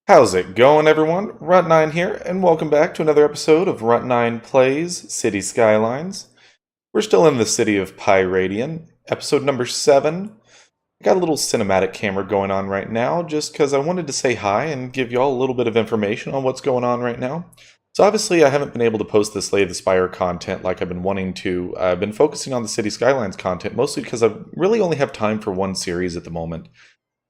How's it going, everyone? Runt9 here, and welcome back to another episode of Runt9 Plays City Skylines. We're still in the city of Pyradian, episode number 7. I got a little cinematic camera going on right now just because I wanted to say hi and give y'all a little bit of information on what's going on right now. So obviously I haven't been able to post the Slay the Spire content like I've been wanting to. I've been focusing on the City Skylines content mostly because I really only have time for one series at the moment.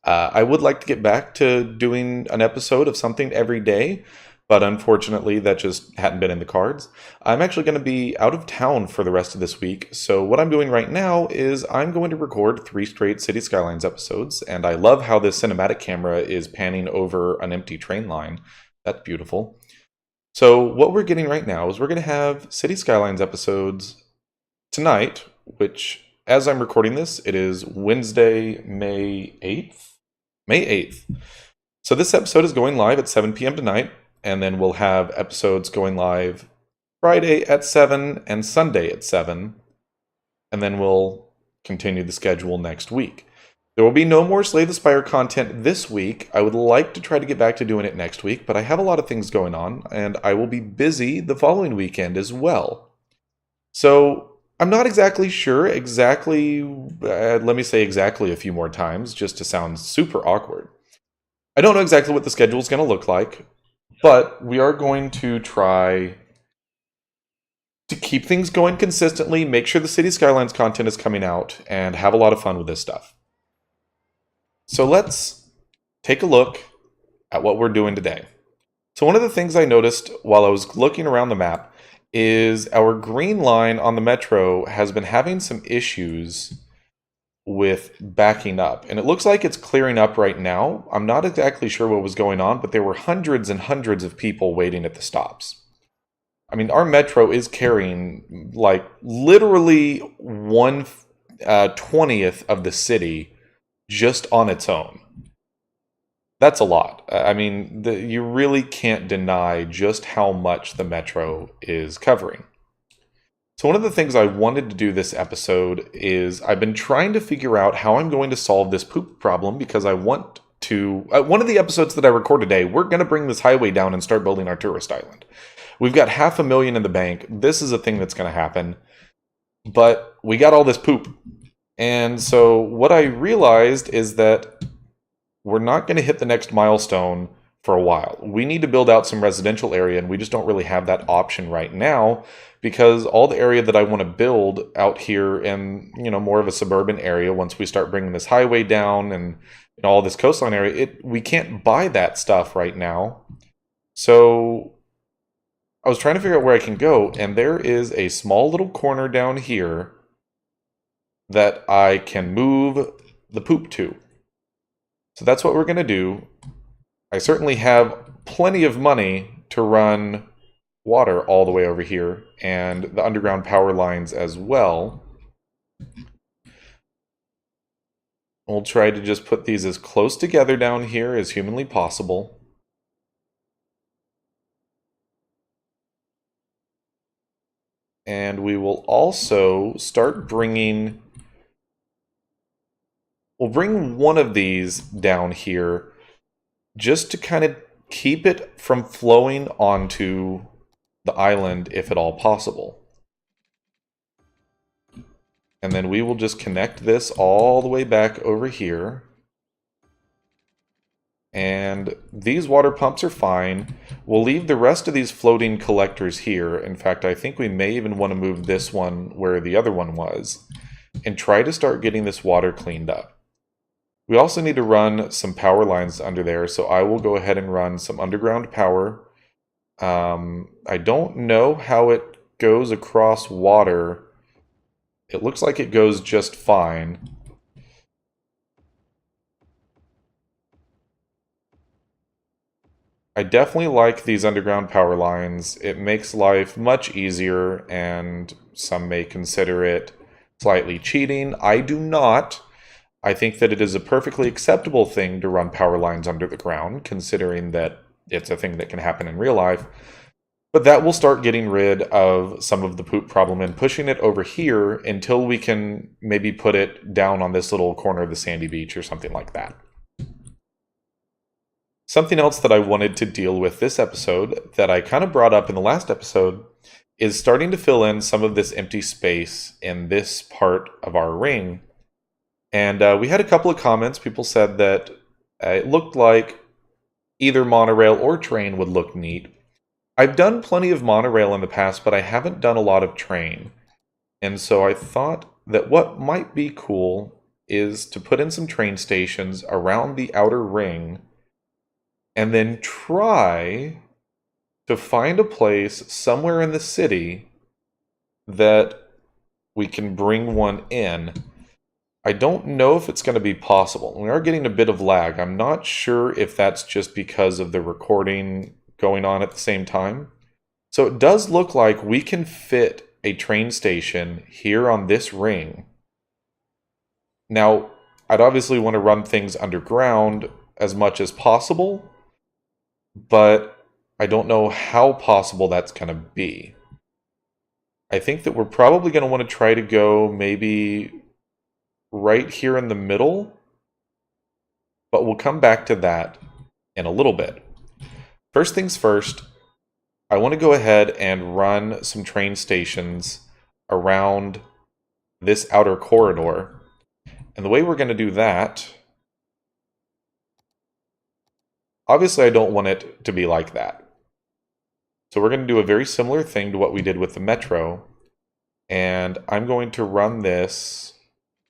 I would like to get back to doing an episode of something every day, but unfortunately that just hadn't been in the cards. I'm actually going to be out of town for the rest of this week, so what I'm doing right now is I'm going to record 3 straight City Skylines episodes, and I love how this cinematic camera is panning over an empty train line. That's beautiful. So what we're getting right now is we're going to have City Skylines episodes tonight, which, as I'm recording this, it is Wednesday, May 8th? May 8th. So this episode is going live at 7 p.m. tonight, and then we'll have episodes going live Friday at 7 and Sunday at 7, and then we'll continue the schedule next week. There will be no more Slay the Spire content this week. I would like to try to get back to doing it next week, but I have a lot of things going on, and I will be busy the following weekend as well. So I'm not exactly sure let me say exactly a few more times, just to sound super awkward. I don't know exactly what the schedule is going to look like, but we are going to try to keep things going consistently, make sure the City Skylines content is coming out, and have a lot of fun with this stuff. So let's take a look at what we're doing today. So one of the things I noticed while I was looking around the map is our green line on the metro has been having some issues with backing up. And it looks like it's clearing up right now. I'm not exactly sure what was going on, but there were hundreds and hundreds of people waiting at the stops. I mean, our metro is carrying like literally 1/20th of the city just on its own. That's a lot. I mean, you really can't deny just how much the metro is covering. So one of the things I wanted to do this episode is I've been trying to figure out how I'm going to solve this poop problem because I want to... one of the episodes that I record today, we're going to bring this highway down and start building our tourist island. We've got $500,000 in the bank. This is a thing that's going to happen. But we got all this poop. And so what I realized is that we're not going to hit the next milestone for a while. We need to build out some residential area, and we just don't really have that option right now because all the area that I want to build out here in, more of a suburban area, once we start bringing this highway down and all this coastline area, we can't buy that stuff right now. So I was trying to figure out where I can go, and there is a small little corner down here that I can move the poop to. So that's what we're going to do. I certainly have plenty of money to run water all the way over here and the underground power lines as well. We'll try to just put these as close together down here as humanly possible. And we will also start bringing... We'll bring one of these down here just to kind of keep it from flowing onto the island if at all possible. And then we will just connect this all the way back over here. And these water pumps are fine. We'll leave the rest of these floating collectors here. In fact, I think we may even want to move this one where the other one was and try to start getting this water cleaned up. We also need to run some power lines under there, so I will go ahead and run some underground power. I don't know how it goes across water. It looks like it goes just fine. I definitely like these underground power lines. It makes life much easier, and some may consider it slightly cheating. I do not. I think that it is a perfectly acceptable thing to run power lines under the ground, considering that it's a thing that can happen in real life. But that will start getting rid of some of the poop problem and pushing it over here until we can maybe put it down on this little corner of the sandy beach or something like that. Something else that I wanted to deal with this episode that I kind of brought up in the last episode is starting to fill in some of this empty space in this part of our ring. And we had a couple of comments. People said that it looked like either monorail or train would look neat. I've done plenty of monorail in the past, but I haven't done a lot of train. And so I thought that what might be cool is to put in some train stations around the outer ring and then try to find a place somewhere in the city that we can bring one in. I don't know if it's going to be possible. We are getting a bit of lag. I'm not sure if that's just because of the recording going on at the same time. So it does look like we can fit a train station here on this ring. Now, I'd obviously want to run things underground as much as possible, but I don't know how possible that's going to be. I think that we're probably going to want to try to go maybe right here in the middle, but we'll come back to that in a little bit. First things first, I want to go ahead and run some train stations around this outer corridor. And the way we're going to do that, obviously I don't want it to be like that. So we're going to do a very similar thing to what we did with the metro. And I'm going to run this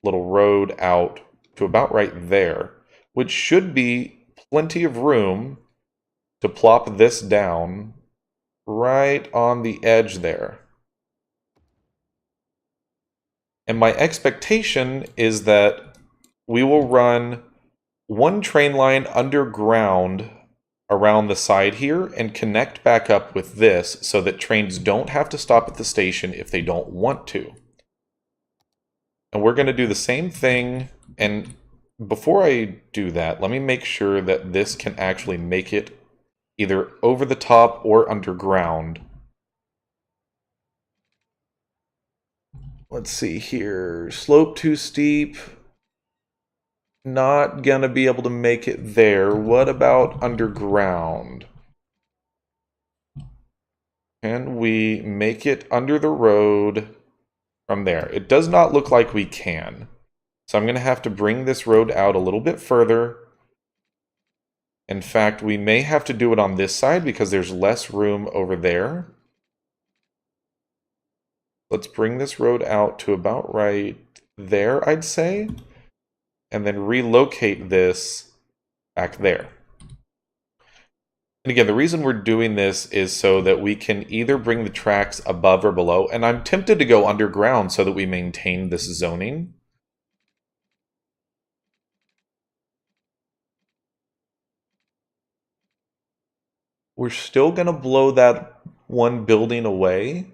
little road out to about right there, which should be plenty of room to plop this down right on the edge there. And my expectation is that we will run one train line underground around the side here and connect back up with this so that trains don't have to stop at the station if they don't want to. And we're going to do the same thing. And before I do that, let me make sure that this can actually make it either over the top or underground. Let's see here. Slope too steep. Not gonna be able to make it there. What about underground? Can we make it under the road from there? It does not look like we can. So I'm gonna have to bring this road out a little bit further. In fact, we may have to do it on this side because there's less room over there. Let's bring this road out to about right there, I'd say. And then relocate this back there. And again, the reason we're doing this is so that we can either bring the tracks above or below. And I'm tempted to go underground so that we maintain this zoning. We're still going to blow that one building away.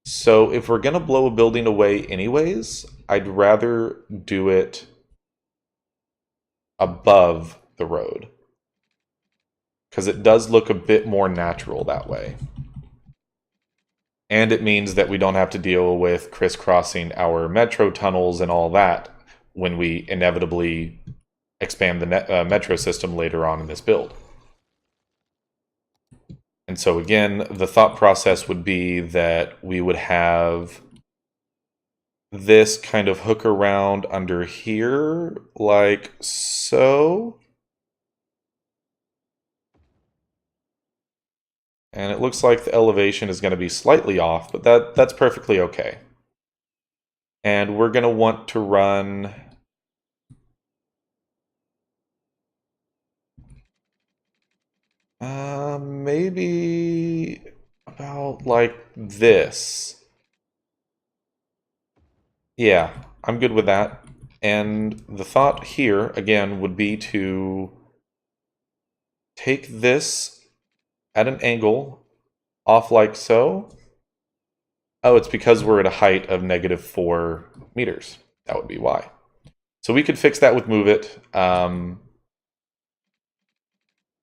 So if we're going to blow a building away anyways, I'd rather do it above the road, because it does look a bit more natural that way. And it means that we don't have to deal with crisscrossing our metro tunnels and all that when we inevitably expand the metro system later on in this build. And so again, the thought process would be that we would have this kind of hook around under here, like so. And it looks like the elevation is going to be slightly off, but that's perfectly okay. And we're going to want to run maybe about like this. Yeah, I'm good with that. And the thought here, again, would be to take this at an angle off like so. Oh, it's because we're at a height of -4 meters. That would be why. So we could fix that with Move It,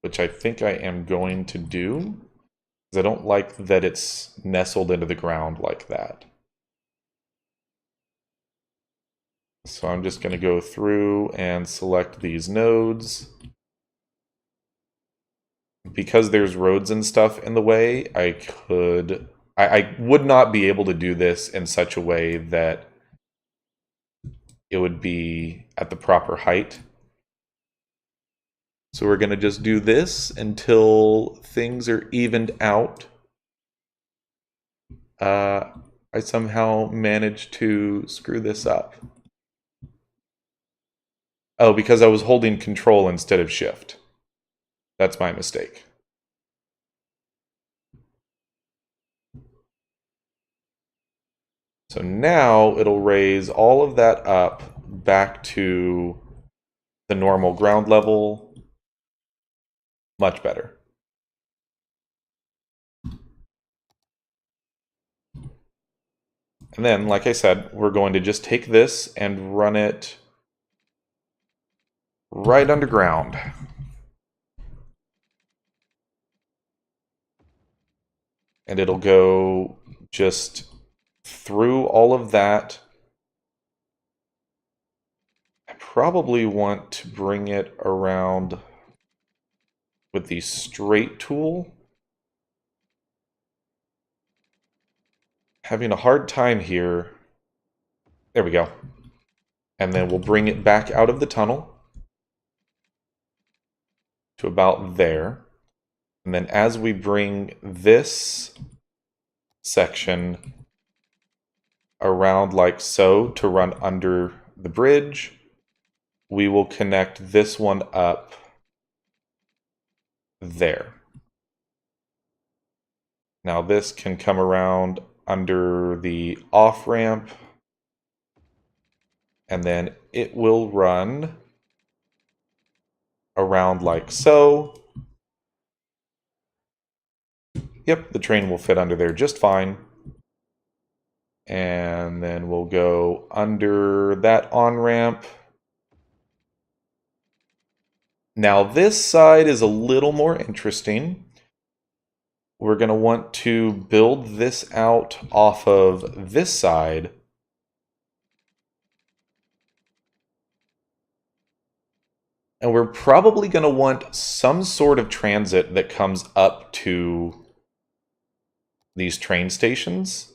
which I think I am going to do, because I don't like that it's nestled into the ground like that. So I'm just going to go through and select these nodes. because there's roads and stuff in the way, I would not be able to do this in such a way that it would be at the proper height. So we're going to just do this until things are evened out. I somehow managed to screw this up. Oh, because I was holding control instead of shift. That's my mistake. So now it'll raise all of that up back to the normal ground level. Much better. And then, like I said, we're going to just take this and run it right underground. And it'll go just through all of that. I probably want to bring it around with the straight tool. Having a hard time here. There we go. And then we'll bring it back out of the tunnel to about there. And then as we bring this section around like so to run under the bridge, we will connect this one up there. Now this can come around under the off-ramp, and then it will run around like so. Yep, the train will fit under there just fine. And then we'll go under that on-ramp. Now this side is a little more interesting. We're going to want to build this out off of this side. And we're probably going to want some sort of transit that comes up to these train stations.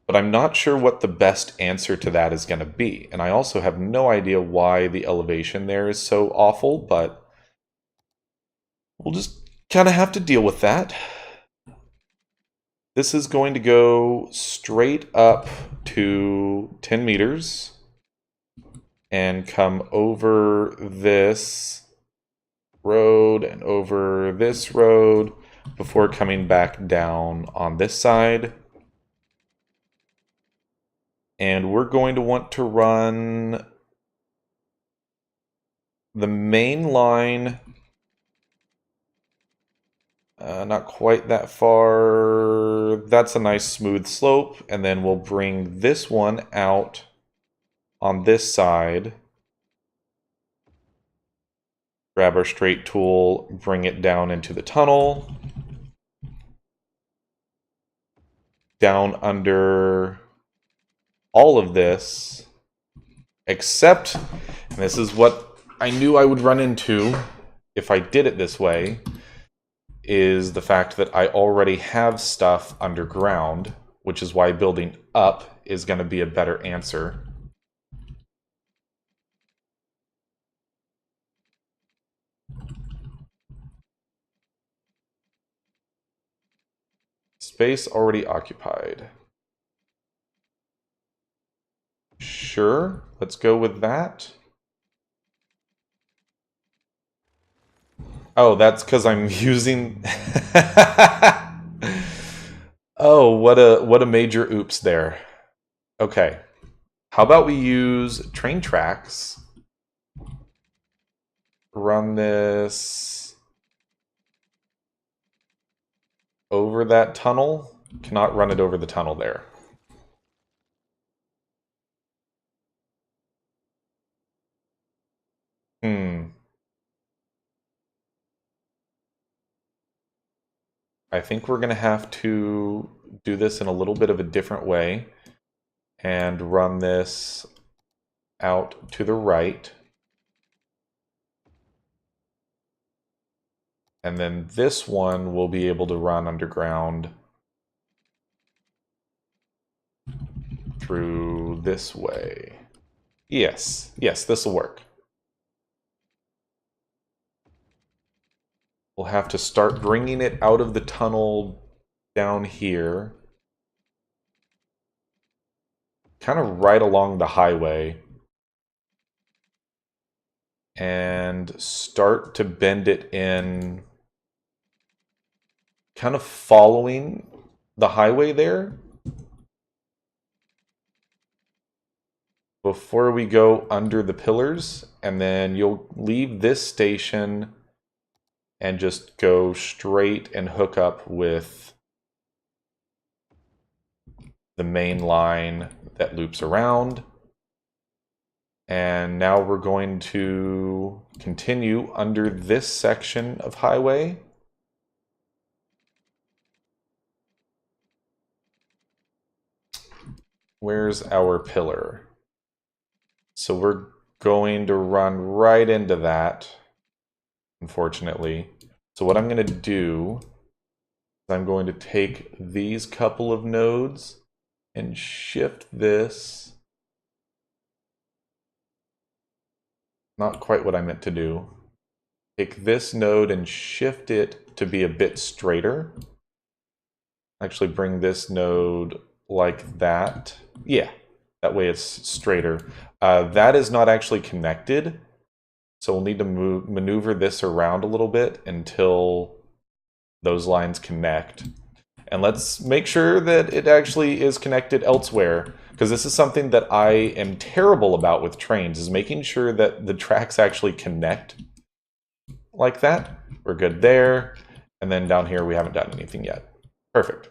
But I'm not sure what the best answer to that is going to be. And I also have no idea why the elevation there is so awful, but we'll just kind of have to deal with that. This is going to go straight up to 10 meters and come over this road and over this road before coming back down on this side. And we're going to want to run the main line, not quite that far. That's a nice smooth slope. And then we'll bring this one out on this side. Grab our straight tool, bring it down into the tunnel. Down under all of this, except, and this is what I knew I would run into if I did it this way, is the fact that I already have stuff underground, which is why building up is going to be a better answer. Space already occupied. Sure, let's go with that. Oh, that's because I'm using... Oh, what a major oops there. Okay. How about we use train tracks? Run this over that tunnel. Cannot run it over the tunnel there. I think we're going to have to do this in a little bit of a different way and run this out to the right. And then this one will be able to run underground through this way. Yes, this will work. We'll have to start bringing it out of the tunnel down here. Kind of right along the highway. And start to bend it in, kind of following the highway there. Before we go under the pillars, and then you'll leave this station and just go straight and hook up with the main line that loops around. And now we're going to continue under this section of highway. Where's our pillar? So we're going to run right into that, unfortunately. So what I'm going to do is I'm going to take these couple of nodes and shift this. Not quite what I meant to do. Take this node and shift it to be a bit straighter. Actually bring this node like that. Yeah, that way it's straighter. That is not actually connected, so we'll need to maneuver this around a little bit until those lines connect. And let's make sure that it actually is connected elsewhere, because this is something that I am terrible about with trains, is making sure that the tracks actually connect like that. We're good there. And then down here we haven't done anything yet. Perfect.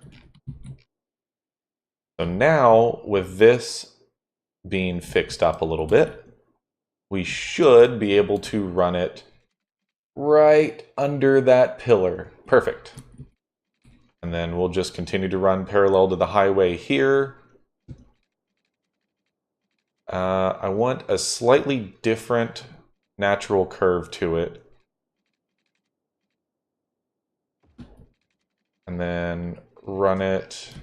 So now, with this being fixed up a little bit, we should be able to run it right under that pillar. Perfect. And then we'll just continue to run parallel to the highway here. I want a slightly different natural curve to it. And then run it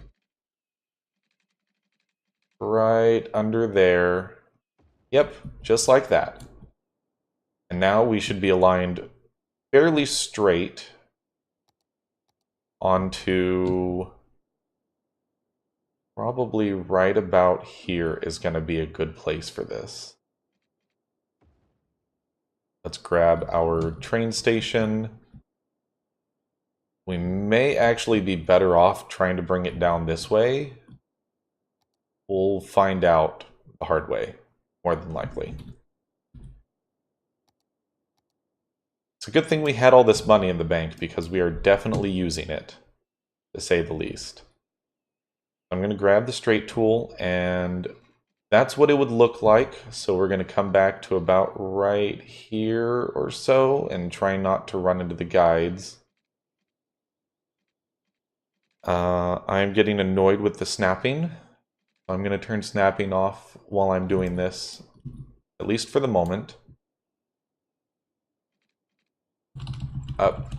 right under there. Yep, just like that. And now we should be aligned fairly straight onto, probably right about here is going to be a good place for this. Let's grab our train station. We may actually be better off trying to bring it down this way. We'll find out the hard way, more than likely. It's a good thing we had all this money in the bank, because we are definitely using it, to say the least. I'm going to grab the straight tool, and that's what it would look like. So we're going to come back to about right here or so, and try not to run into the guides. I'm getting annoyed with the snapping. I'm going to turn snapping off while I'm doing this, at least for the moment. Up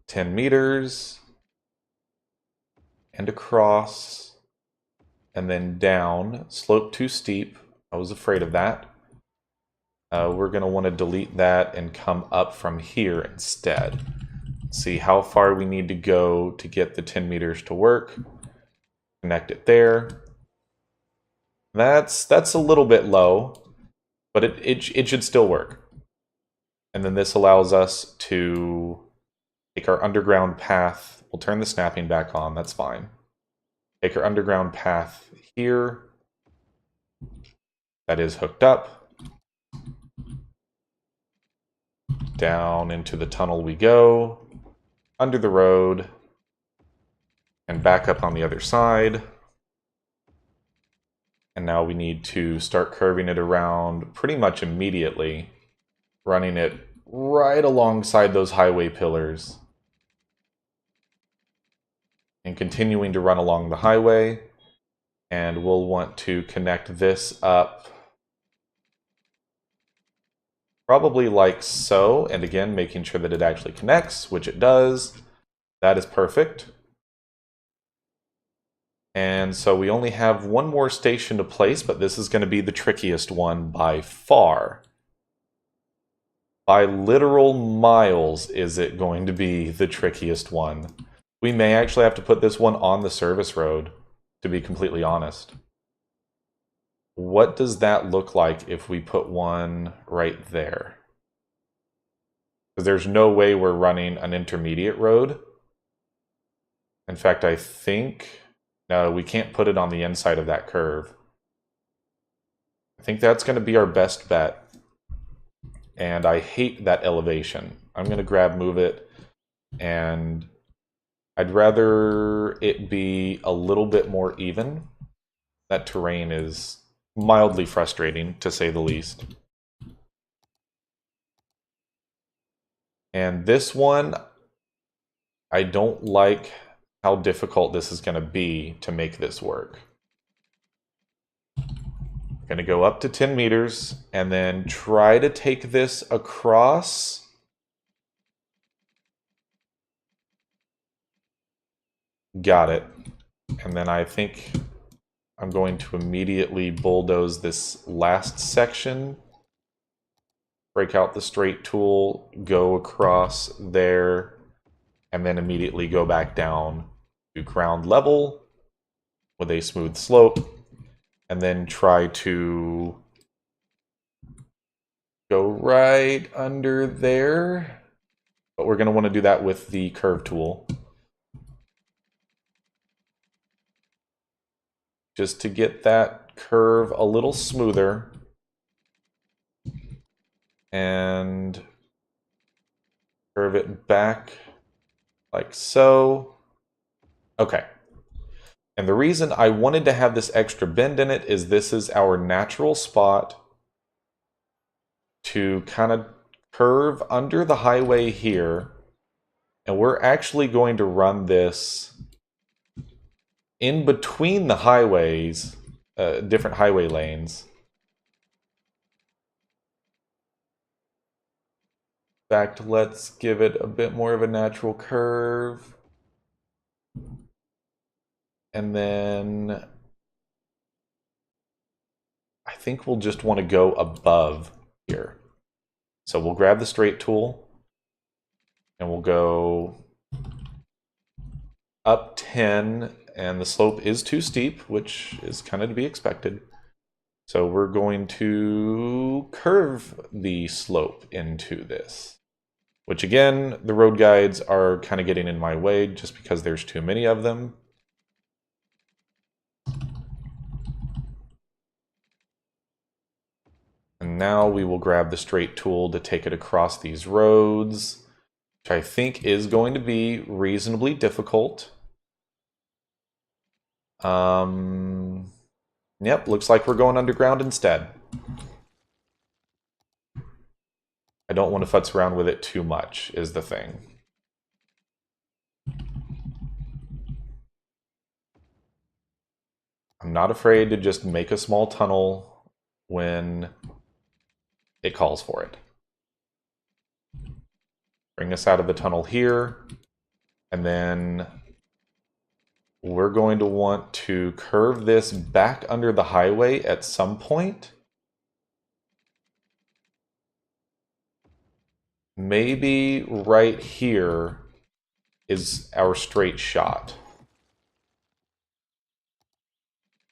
10 meters, and across, and then down. Slope too steep. I was afraid of that. We're going to want to delete that and come up from here instead. See how far we need to go to get the 10 meters to work. Connect it there. That's a little bit low, but it should still work. And then this allows us to take our underground path. We'll turn the snapping back on, that's fine. Take our underground path here. That is hooked up. Down into the tunnel we go. Under the road. And back up on the other side. And now we need to start curving it around pretty much immediately. Running it right alongside those highway pillars. And continuing to run along the highway. And we'll want to connect this up probably like so, and again, making sure that it actually connects, which it does. That is perfect. And so we only have one more station to place, but this is going to be the trickiest one by far. By literal miles is it going to be the trickiest one. We may actually have to put this one on the service road, to be completely honest. What does that look like if we put one right there? Because there's no way we're running an intermediate road. In fact, I think... no, we can't put it on the inside of that curve. I think that's going to be our best bet. And I hate that elevation. I'm going to grab move it, and I'd rather it be a little bit more even. That terrain is mildly frustrating, to say the least. And this one, I don't like how difficult this is going to be to make this work. I'm going to go up to 10 meters and then try to take this across. Got it. And then I think I'm going to immediately bulldoze this last section. Break out the straight tool, go across there, and then immediately go back down to ground level with a smooth slope. And then try to go right under there. But we're going to want to do that with the curve tool. Just to get that curve a little smoother. And curve it back like so. Okay. And the reason I wanted to have this extra bend in it is this is our natural spot to kind of curve under the highway here. And we're actually going to run this in between the highways, different highway lanes. In fact, let's give it a bit more of a natural curve. And then I think we'll just want to go above here. So we'll grab the straight tool and we'll go up 10, and the slope is too steep, which is kind of to be expected. So we're going to curve the slope into this, which again, the road guides are kind of getting in my way just because there's too many of them. And now we will grab the straight tool to take it across these roads, which I think is going to be reasonably difficult. Yep, looks like we're going underground instead. I don't want to futz around with it too much, is the thing. I'm not afraid to just make a small tunnel when it calls for it. Bring us out of the tunnel here, and then we're going to want to curve this back under the highway at some point. Maybe right here is our straight shot.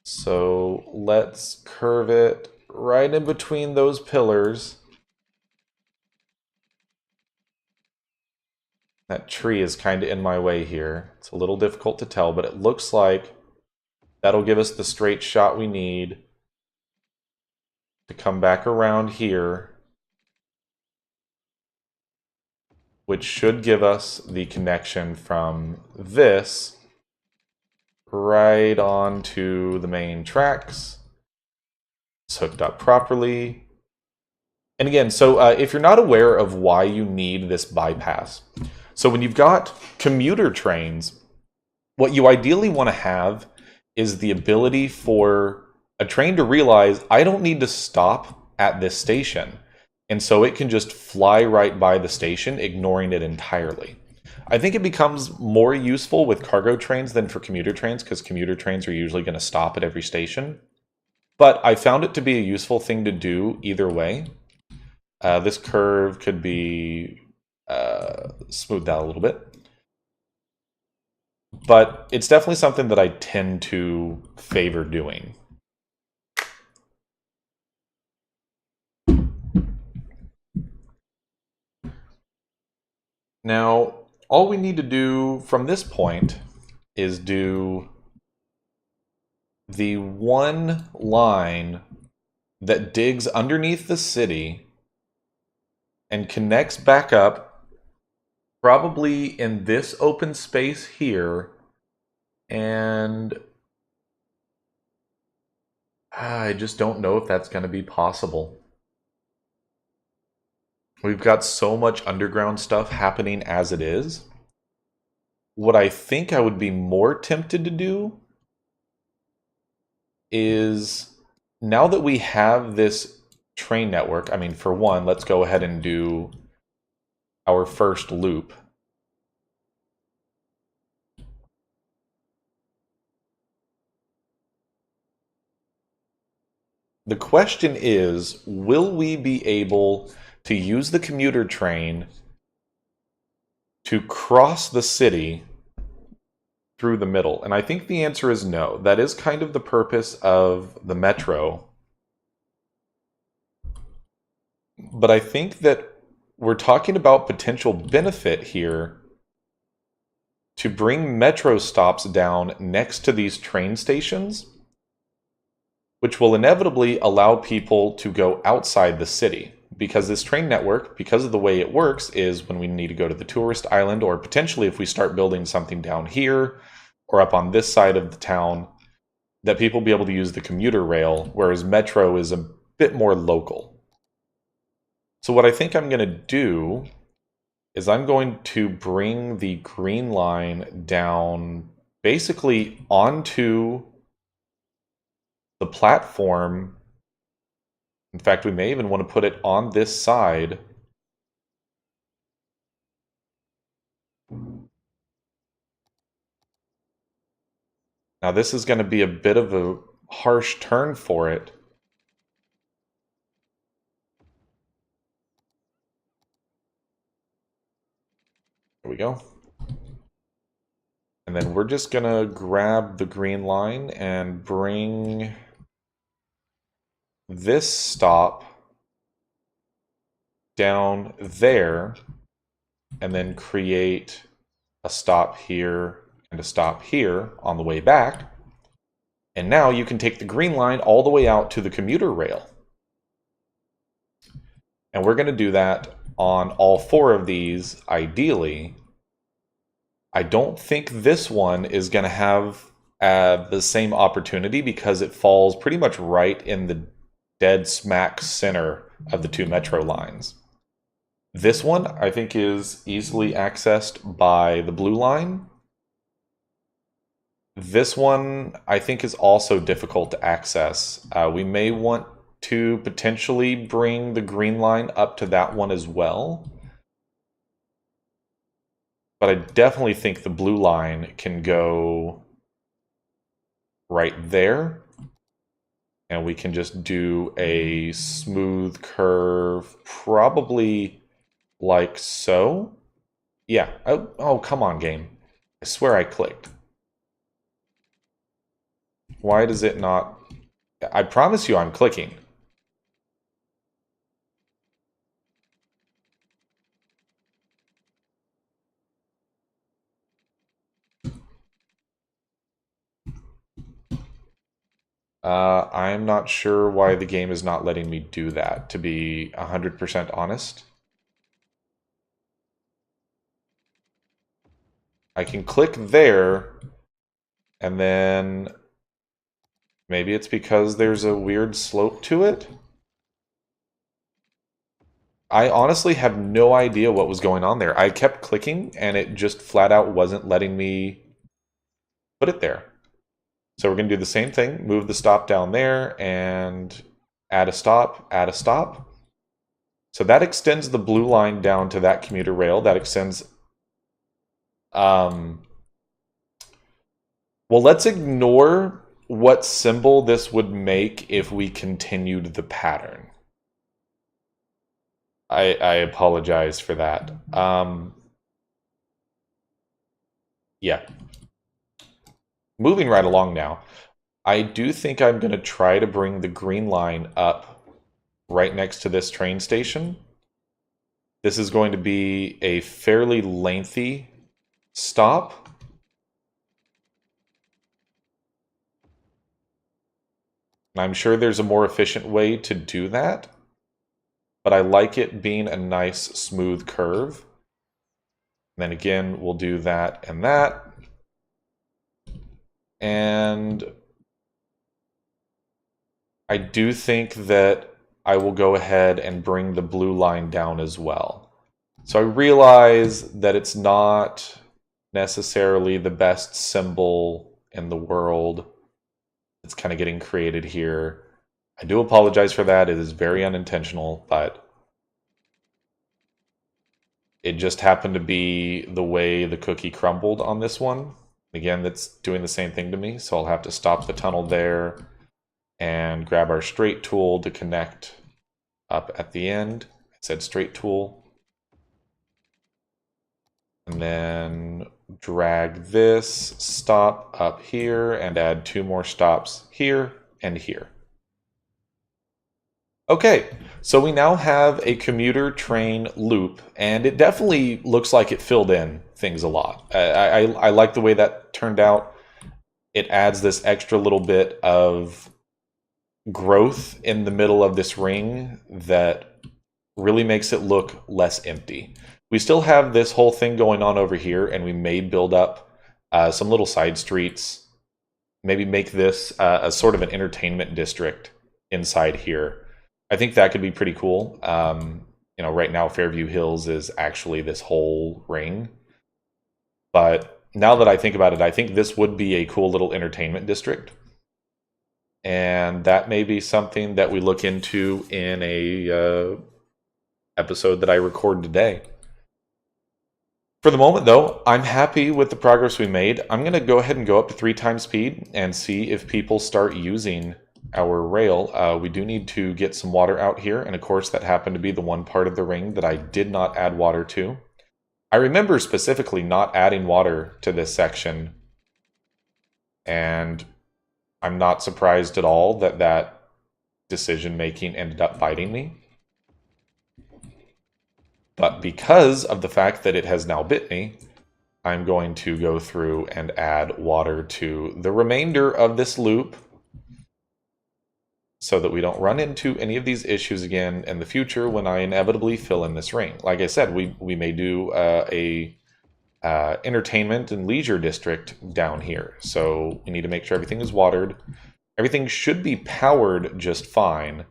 So let's curve it right in between those pillars. That tree is kind of in my way here. It's a little difficult to tell, but it looks like that'll give us the straight shot we need to come back around here, which should give us the connection from this right onto the main tracks. It's hooked up properly. And again, so if you're not aware of why you need this bypass, so when you've got commuter trains, what you ideally want to have is the ability for a train to realize, I don't need to stop at this station. And so it can just fly right by the station, ignoring it entirely. I think it becomes more useful with cargo trains than for commuter trains, because commuter trains are usually going to stop at every station. But I found it to be a useful thing to do either way. This curve could be smoothed out a little bit. But it's definitely something that I tend to favor doing. Now, all we need to do from this point is do the one line that digs underneath the city and connects back up, probably in this open space here, and I just don't know if that's going to be possible. We've got so much underground stuff happening as it is. What I think I would be more tempted to do is, now that we have this train network, I mean, for one, let's go ahead and do our first loop. The question is, will we be able to use the commuter train to cross the city through the middle? And I think the answer is no. That is kind of the purpose of the metro. But I think that we're talking about potential benefit here to bring metro stops down next to these train stations, which will inevitably allow people to go outside the city. Because this train network, because of the way it works, is when we need to go to the tourist island, or potentially if we start building something down here or up on this side of the town, that people will be able to use the commuter rail, whereas metro is a bit more local. So what I think I'm going to do is I'm going to bring the green line down basically onto the platform. In fact, we may even want to put it on this side. Now this is going to be a bit of a harsh turn for it. There we go. And then we're just going to grab the green line and bring this stop down there, and then create a stop here and a stop here on the way back. And now you can take the green line all the way out to the commuter rail. And we're going to do that on all four of these, ideally. I don't think this one is going to have the same opportunity because it falls pretty much right in the dead smack center of the two metro lines. This one, I think, is easily accessed by the blue line. This one, I think, is also difficult to access. We may want to potentially bring the green line up to that one as well. But I definitely think the blue line can go right there. And we can just do a smooth curve, probably like so. Yeah. Oh, come on, game. I swear I clicked. Why does it not? I promise you I'm clicking. I'm not sure why the game is not letting me do that, to be 100% honest. I can click there, and then maybe it's because there's a weird slope to it. I honestly have no idea what was going on there. I kept clicking, and it just flat out wasn't letting me put it there. So we're going to do the same thing, move the stop down there, and add a stop, add a stop. So that extends the blue line down to that commuter rail. That extends... well, let's ignore what symbol this would make if we continued the pattern. I apologize for that. Yeah. Moving right along now. I do think I'm going to try to bring the green line up right next to this train station. This is going to be a fairly lengthy stop. And I'm sure there's a more efficient way to do that, but I like it being a nice smooth curve. And then again, we'll do that and that. And I do think that I will go ahead and bring the blue line down as well. So I realize that it's not necessarily the best symbol in the world. It's kind of getting created here. I do apologize for that. It is very unintentional, but it just happened to be the way the cookie crumbled on this one. Again, that's doing the same thing to me, so I'll have to stop the tunnel there and grab our straight tool to connect up at the end. I said straight tool. And then drag this stop up here and add 2 more stops here and here. Okay, so we now have a commuter train loop, and it definitely looks like it filled in things a lot. I like the way that turned out. It adds this extra little bit of growth in the middle of this ring that really makes it look less empty. We still have this whole thing going on over here, and we may build up some little side streets, maybe make this a sort of an entertainment district inside here. I think that could be pretty cool. You know, right now Fairview Hills is actually this whole ring. But now that I think about it, I think this would be a cool little entertainment district. And that may be something that we look into in a episode that I record today. For the moment, though, I'm happy with the progress we made. I'm going to go ahead and go up to 3 times speed and see if people start using our rail. We do need to get some water out here, and of course that happened to be the one part of the ring that I did not add water to. I remember specifically not adding water to this section, and I'm not surprised at all that that decision making ended up biting me. But because of the fact that it has now bit me, I'm going to go through and add water to the remainder of this loop so that we don't run into any of these issues again in the future when I inevitably fill in this ring. Like I said, we may do a entertainment and leisure district down here, so we need to make sure everything is watered. Everything should be powered just fine,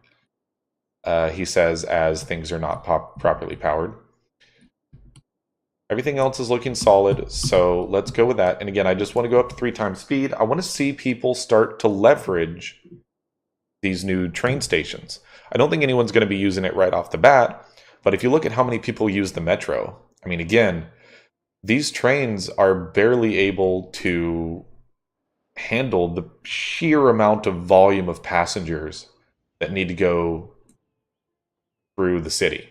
he says, as things are not properly powered. Everything else is looking solid, so let's go with that. And again, I just want to go up to 3 times speed. I want to see people start to leverage these new train stations. I don't think anyone's going to be using it right off the bat, but if you look at how many people use the metro, I mean, again, these trains are barely able to handle the sheer amount of volume of passengers that need to go through the city.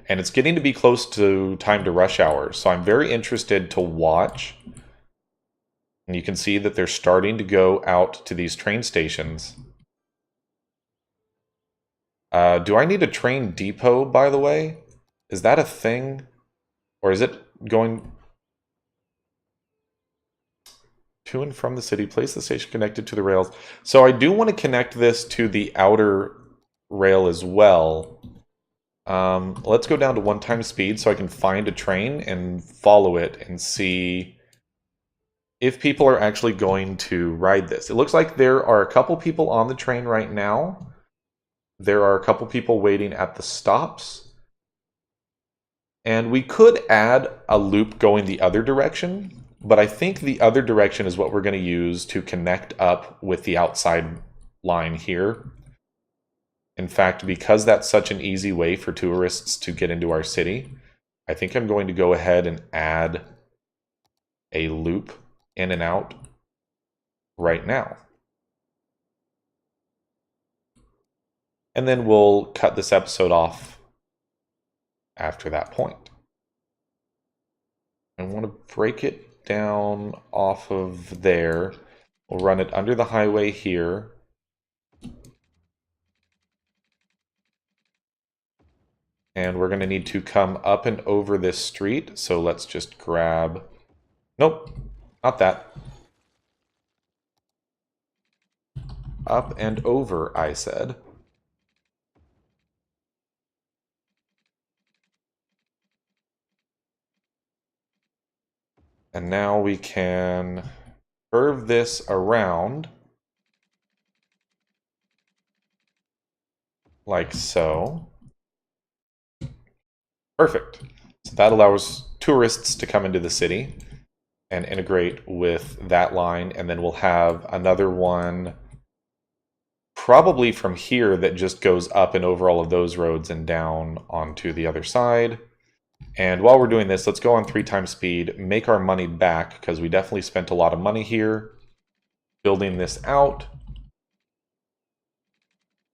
And it's getting to be close to time to rush hour, so I'm very interested to watch. And you can see that they're starting to go out to these train stations. Do I need a train depot, by the way? Is that a thing? Or is it going to and from the city? Place the station connected to the rails. So I do want to connect this to the outer rail as well. Let's go down to 1 time speed so I can find a train and follow it and see if people are actually going to ride this. It looks like there are a couple people on the train right now. There are a couple people waiting at the stops. And we could add a loop going the other direction, but I think the other direction is what we're going to use to connect up with the outside line here. In fact, because that's such an easy way for tourists to get into our city, I think I'm going to go ahead and add a loop in and out right now. And then we'll cut this episode off after that point. I want to break it down off of there. We'll run it under the highway here. And we're going to need to come up and over this street. So let's just grab... Nope, not that. Up and over, I said. And now we can curve this around like so. Perfect. So that allows tourists to come into the city and integrate with that line, and then we'll have another one probably from here that just goes up and over all of those roads and down onto the other side. And while we're doing this, let's go on 3x speed, make our money back, because we definitely spent a lot of money here building this out.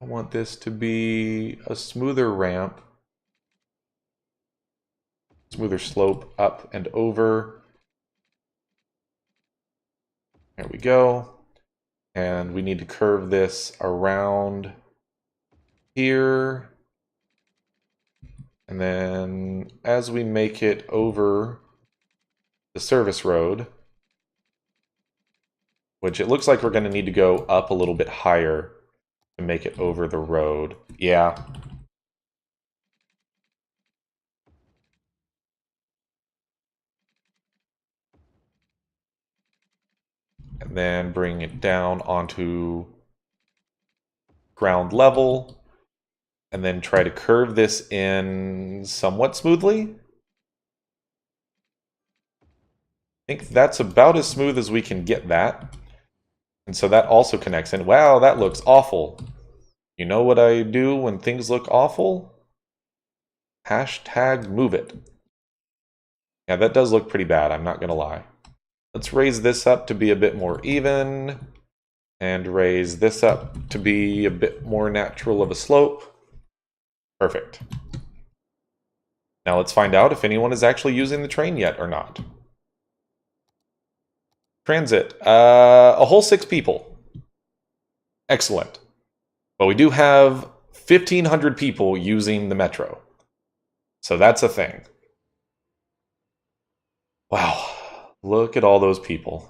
I want this to be a smoother ramp, smoother slope up and over. There we go. And we need to curve this around here. And then as we make it over the service road, which it looks like we're going to need to go up a little bit higher to make it over the road. Yeah. And then bring it down onto ground level. And then try to curve this in somewhat smoothly. I think that's about as smooth as we can get that. And so that also connects in. Wow, that looks awful. You know what I do when things look awful? Hashtag move it. Yeah, that does look pretty bad, I'm not going to lie. Let's raise this up to be a bit more even. And raise this up to be a bit more natural of a slope. Perfect. Now let's find out if anyone is actually using the train yet or not. Transit. A whole 6 people. Excellent. But we do have 1,500 people using the metro. So that's a thing. Wow. Look at all those people.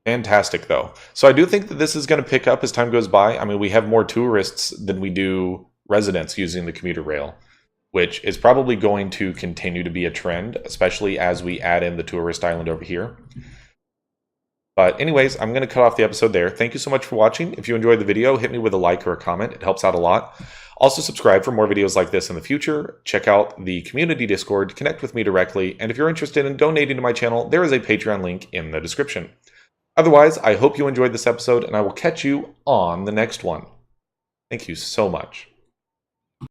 Fantastic, though. So I do think that this is going to pick up as time goes by. I mean, we have more tourists than we do residents using the commuter rail, which is probably going to continue to be a trend, especially as we add in the tourist island over here. But anyways, I'm going to cut off the episode there. Thank you so much for watching. If you enjoyed the video, hit me with a like or a comment. It helps out a lot. Also subscribe for more videos like this in the future. Check out the community Discord to connect with me directly. And if you're interested in donating to my channel, there is a Patreon link in the description. Otherwise, I hope you enjoyed this episode, and I will catch you on the next one. Thank you so much.